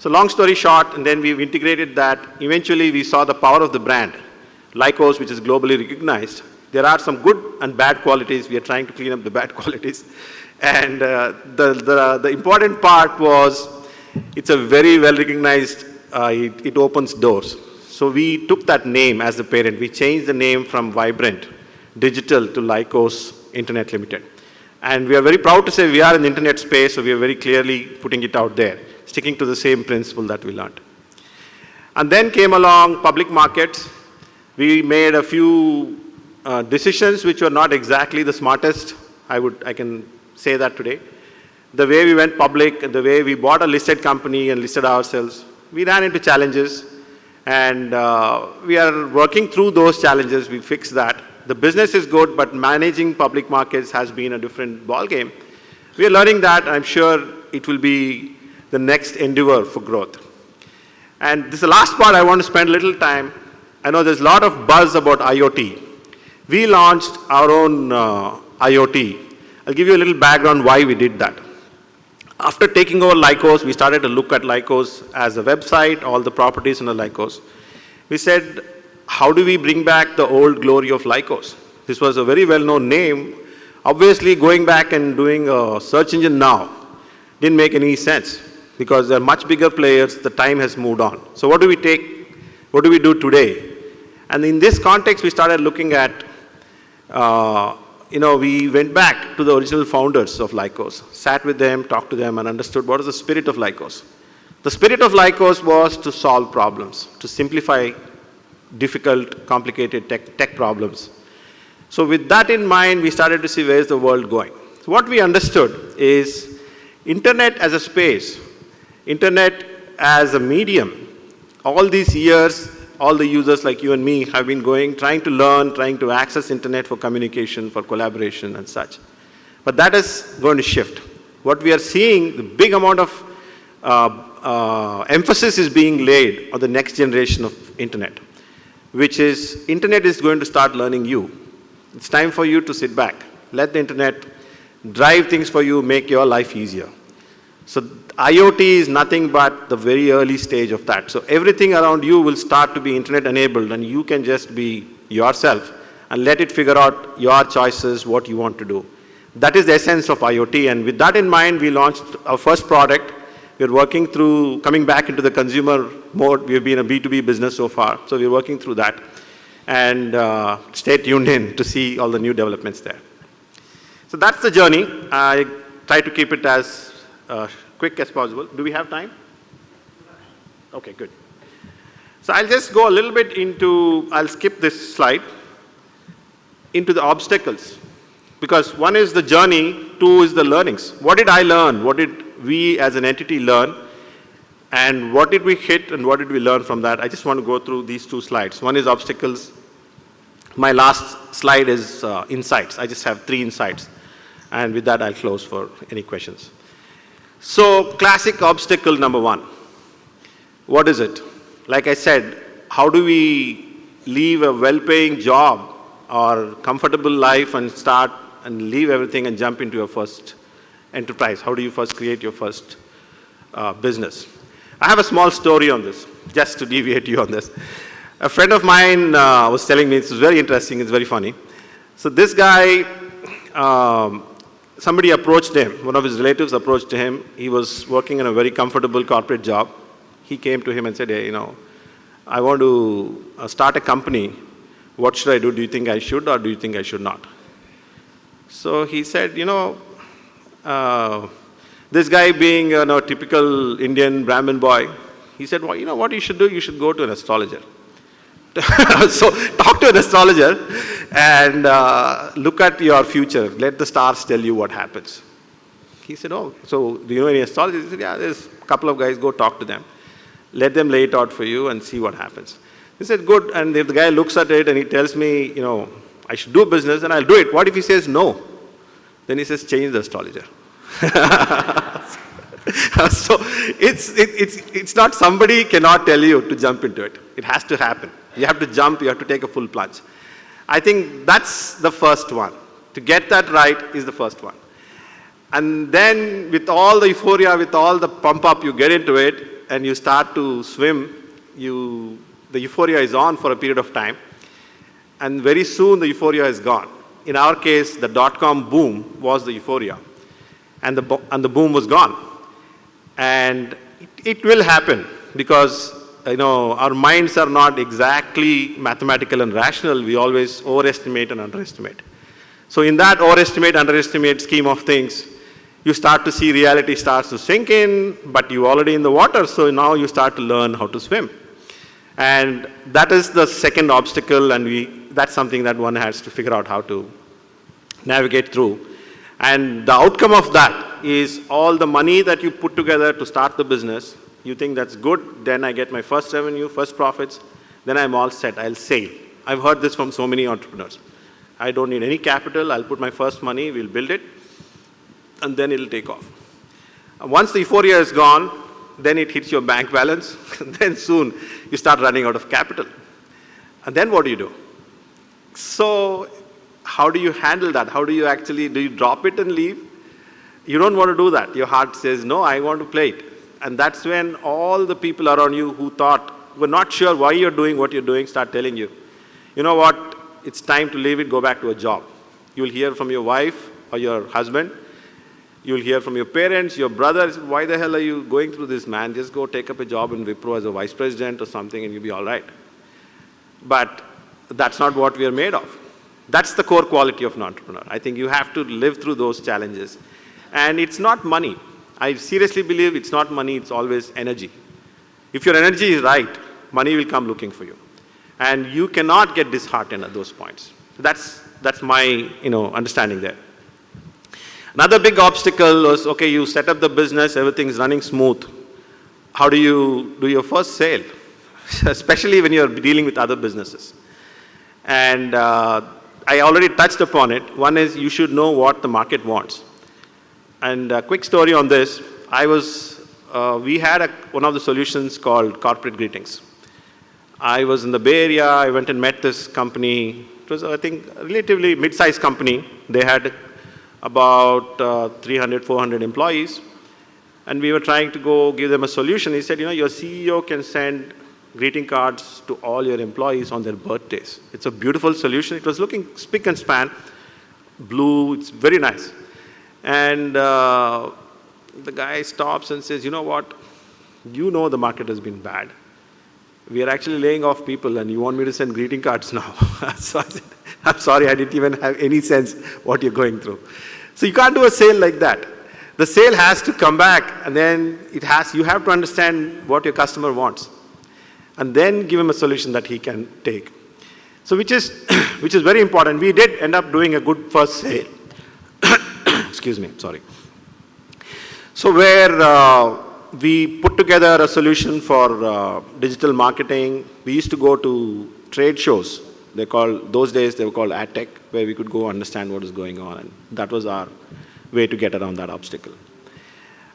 So long story short, and then we've integrated that. Eventually, we saw the power of the brand, Lycos, which is globally recognized. There are some good and bad qualities. We are trying to clean up the bad qualities. And the important part was it's a very well recognized, it opens doors. So we took that name as the parent. We changed the name from Vibrant Digital to Lycos Internet Limited. And we are very proud to say we are in the internet space, so we are very clearly putting it out there, sticking to the same principle that we learned. And then came along public markets. We made a few decisions which were not exactly the smartest. I can say that today. The way we went public, the way we bought a listed company and listed ourselves, we ran into challenges. And we are working through those challenges. We fixed that. The business is good, but managing public markets has been a different ballgame. We are learning that. I'm sure it will be the next endeavor for growth. And this is the last part I want to spend a little time. I know there's a lot of buzz about IoT. We launched our own IoT. I'll give you a little background why we did that. After taking over Lycos, we started to look at Lycos as a website, all the properties in the Lycos. We said, how do we bring back the old glory of Lycos? This was a very well-known name. Obviously, going back and doing a search engine now didn't make any sense because there are much bigger players, the time has moved on. So what do we do today? And in this context, we started looking at, we went back to the original founders of Lycos, sat with them, talked to them, and understood what is the spirit of Lycos. The spirit of Lycos was to solve problems, to simplify difficult, complicated tech problems. So with that in mind, we started to see where is the world going. So what we understood is internet as a space, internet as a medium. All these years, all the users like you and me have been trying to learn, trying to access internet for communication, for collaboration and such. But that is going to shift. What we are seeing, the big amount of emphasis is being laid on the next generation of internet, which is internet is going to start learning you. It's time for you to sit back. Let the internet drive things for you, make your life easier. So IoT is nothing but the very early stage of that. So everything around you will start to be internet enabled and you can just be yourself and let it figure out your choices, what you want to do. That is the essence of IoT, and with that in mind, we launched our first product. We're working through coming back into the consumer mode. We've been a B2B business so far, so we're working through that. And stay tuned in to see all the new developments there. So that's the journey. I try to keep it as quick as possible. Do we have time? Okay, good. So I'll just go a little bit into, I'll skip this slide, into the obstacles. Because one is the journey, two is the learnings. What did I learn? What did we as an entity learn? And what did we hit and what did we learn from that? I just want to go through these two slides. One is obstacles. My last slide is insights. I just have 3 insights. And with that, I'll close for any questions. So classic obstacle number 1. What is it? Like I said, how do we leave a well-paying job or comfortable life and start and leave everything and jump into your first enterprise? How do you first create your first business? I have a small story on this, just to deviate you on this. A friend of mine was telling me, this is very interesting, it's very funny. So this guy, somebody approached him, one of his relatives approached him. He was working in a very comfortable corporate job. He came to him and said, hey, I want to start a company. What should I do? Do you think I should or do you think I should not? So he said, this guy being a typical Indian Brahmin boy, he said, well, what you should do? You should go to an astrologer. So talk to an astrologer and look at your future. Let the stars tell you what happens. He said, oh, so do you know any astrologers? He said, yeah, there's a couple of guys, go talk to them. Let them lay it out for you and see what happens. He said, good, and if the guy looks at it and he tells me, I should do a business, then I'll do it. What if he says no? Then he says, change the astrologer. So it's not, somebody cannot tell you to jump into it. It has to happen. You have to jump, you have to take a full plunge. I think that's the first one. To get that right is the first one. And then with all the euphoria, with all the pump up, you get into it and you start to swim. The euphoria is on for a period of time. And very soon the euphoria is gone. In our case, the dot-com boom was the euphoria. And the boom was gone. And it will happen because our minds are not exactly mathematical and rational. We always overestimate and underestimate. So in that overestimate, underestimate scheme of things, you start to see reality starts to sink in, but you're already in the water, so now you start to learn how to swim. And that is the second obstacle, and that's something that one has to figure out how to navigate through. And the outcome of that is all the money that you put together to start the business, you think that's good, then I get my first revenue, first profits, then I'm all set, I'll sail. I've heard this from so many entrepreneurs. I don't need any capital, I'll put my first money, we'll build it, and then it'll take off. Once the euphoria is gone, then it hits your bank balance, then soon you start running out of capital. And then what do? So how do you handle that? How do you drop it and leave? You don't want to do that. Your heart says, no, I want to play it. And that's when all the people around you who were not sure why you're doing what you're doing, start telling you, you know what, it's time to leave it, go back to a job. You'll hear from your wife or your husband. You'll hear from your parents, your brothers, why the hell are you going through this, man? Just go take up a job in Wipro as a vice president or something and you'll be all right. But that's not what we are made of. That's the core quality of an entrepreneur. I think you have to live through those challenges. And it's not money. I seriously believe it's not money, it's always energy. If your energy is right, money will come looking for you. And you cannot get disheartened at those points. That's my understanding there. Another big obstacle was, okay, you set up the business, everything's running smooth. How do you do your first sale? Especially when you're dealing with other businesses. And I already touched upon it. One is you should know what the market wants. And a quick story on this. We had one of the solutions called corporate greetings. I was in the Bay Area. I went and met this company. It was, I think, a relatively mid-sized company. They had about 300, 400 employees. And we were trying to go give them a solution. He said, your CEO can send greeting cards to all your employees on their birthdays. It's a beautiful solution. It was looking spick and span, blue, it's very nice. And the guy stops and says, you know what? You know the market has been bad. We are actually laying off people and you want me to send greeting cards now. So I said, I'm sorry, I didn't even have any sense what you're going through. So you can't do a sale like that. The sale has to come back and then you have to understand what your customer wants. And then give him a solution that he can take. So which is very important. We did end up doing a good first sale. Excuse me, sorry. So where we put together a solution for digital marketing. We used to go to trade shows. Those days they were called ad tech, where we could go understand what is going on. And that was our way to get around that obstacle.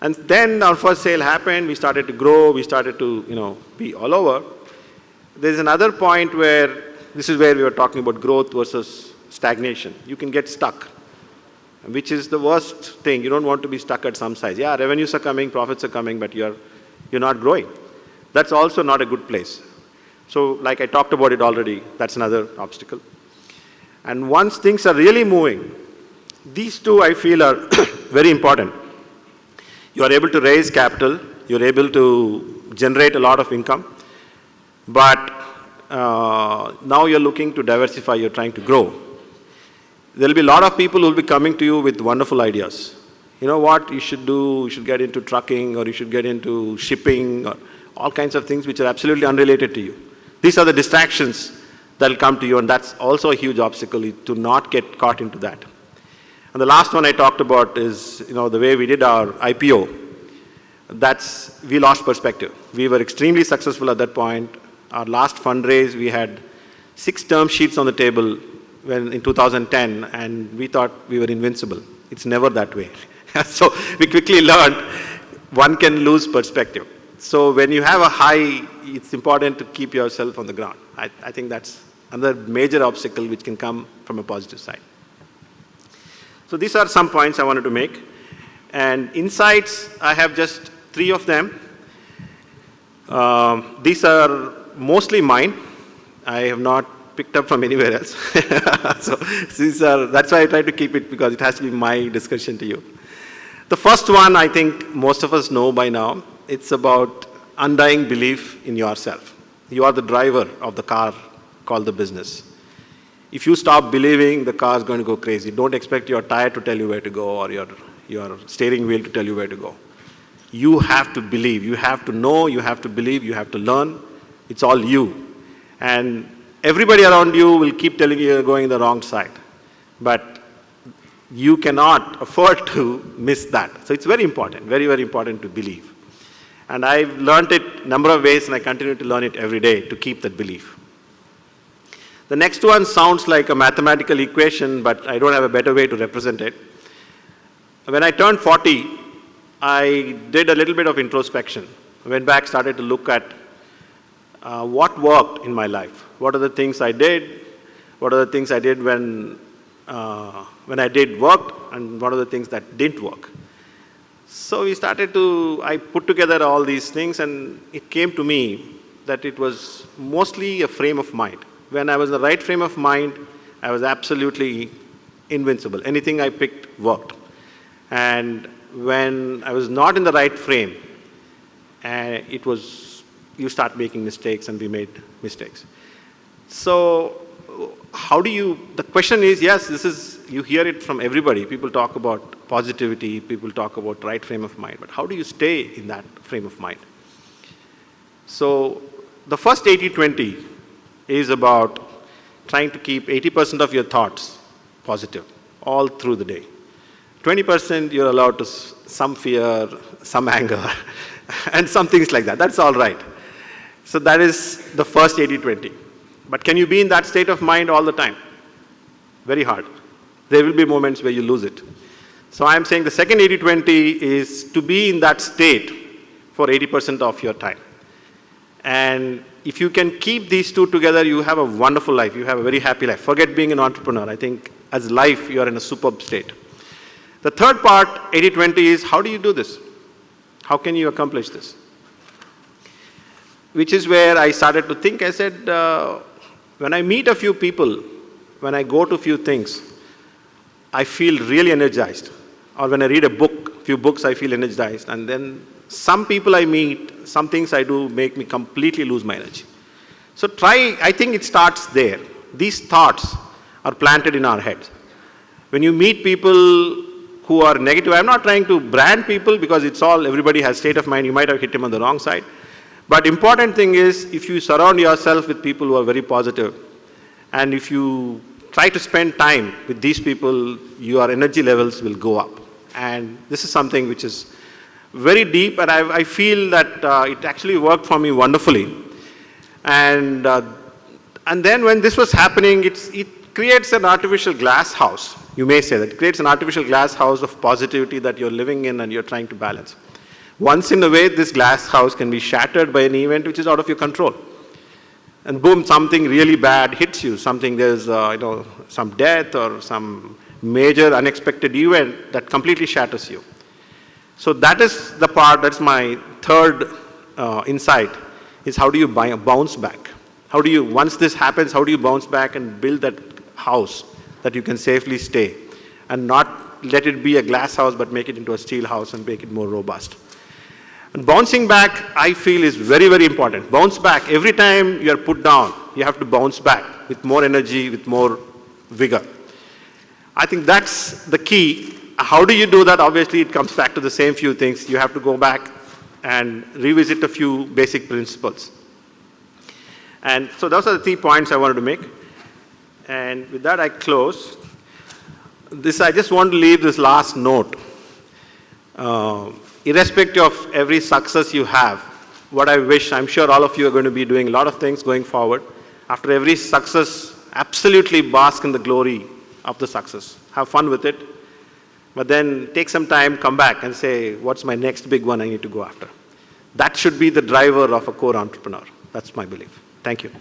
And then our first sale happened. We started to grow. We started to, be all over. There's another point where, this is where we were talking about growth versus stagnation. You can get stuck, which is the worst thing. You don't want to be stuck at some size. Yeah, revenues are coming, profits are coming, but you're not growing. That's also not a good place. So like I talked about it already, that's another obstacle. And once things are really moving, these two I feel are very important. You are able to raise capital, you're able to generate a lot of income, but now you're looking to diversify, you're trying to grow. There'll be a lot of people who will be coming to you with wonderful ideas. You know what you should do, you should get into trucking, or you should get into shipping, or all kinds of things which are absolutely unrelated to you. These are the distractions that will come to you, and that's also a huge obstacle, to not get caught into that. And the last one I talked about is, the way we did our IPO. We lost perspective. We were extremely successful at that point. Our last fundraise, we had 6 term sheets on the table in 2010, and we thought we were invincible. It's never that way. So we quickly learned one can lose perspective. So when you have a high, it's important to keep yourself on the ground. I think that's another major obstacle which can come from a positive side. So these are some points I wanted to make. And insights, I have just 3 of them. These are mostly mine. I have not picked up from anywhere else. So that's why I try to keep it, because it has to be my discussion to you. The first one, I think most of us know by now. It's about undying belief in yourself. You are the driver of the car called the business. If you stop believing, the car is going to go crazy. Don't expect your tire to tell you where to go, or your steering wheel to tell you where to go. You have to believe. You have to know. You have to believe. You have to learn. It's all you. And everybody around you will keep telling you you're going the wrong side. But you cannot afford to miss that. So it's very important, very, very important to believe. And I've learned it a number of ways, and I continue to learn it every day to keep that belief. The next one sounds like a mathematical equation, but I don't have a better way to represent it. When I turned 40, I did a little bit of introspection. I went back, started to look at what worked in my life. What are the things I did? What are the things I did when I did work, and what are the things that didn't work? So I put together all these things, and it came to me that it was mostly a frame of mind. When I was in the right frame of mind, I was absolutely invincible. Anything I picked worked. And when I was not in the right frame, you start making mistakes, and we made mistakes. So the question is, yes, you hear it from everybody. People talk about positivity, people talk about right frame of mind, but how do you stay in that frame of mind? So the first 80-20 is about trying to keep 80% of your thoughts positive all through the day. 20% you're allowed to some fear, some anger, and some things like that. That's all right. So that is the first 80-20. But can you be in that state of mind all the time? Very hard. There will be moments where you lose it. So I'm saying the second 80-20 is to be in that state for 80% of your time. And if you can keep these two together, you have a wonderful life. You have a very happy life. Forget being an entrepreneur. I think as life, you are in a superb state. The third part, 80-20, is how do you do this? How can you accomplish this? Which is where I started to think. I said, when I meet a few people, when I go to a few things, I feel really energized. Or when I read few books, I feel energized. And then some people I meet, some things I do make me completely lose my energy. So I think it starts there. These thoughts are planted in our heads. When you meet people who are negative, I'm not trying to brand people, because everybody has state of mind. You might have hit him on the wrong side. But important thing is, if you surround yourself with people who are very positive, and if you try to spend time with these people, your energy levels will go up. And this is something which is very deep, and I feel that it actually worked for me wonderfully. And then when this was happening, it creates an artificial glass house. You may say that. It creates an artificial glass house of positivity that you're living in and you're trying to balance. Once in a way, this glass house can be shattered by an event which is out of your control. And boom, something really bad hits you. There's some death or some major unexpected event that completely shatters you. So that is the part, that's my third insight, is how do you bounce back? Once this happens, how do you bounce back and build that house that you can safely stay, and not let it be a glass house, but make it into a steel house and make it more robust? And bouncing back, I feel, is very, very important. Bounce back. Every time you are put down, you have to bounce back with more energy, with more vigor. I think that's the key. How do you do that? Obviously, it comes back to the same few things. You have to go back and revisit a few basic principles. And so those are the 3 points I wanted to make. And with that, I close. I just want to leave this last note. Irrespective of every success you have, what I wish, I'm sure all of you are going to be doing a lot of things going forward. After every success, absolutely bask in the glory of the success. Have fun with it. But then take some time, come back and say, what's my next big one I need to go after? That should be the driver of a core entrepreneur. That's my belief. Thank you.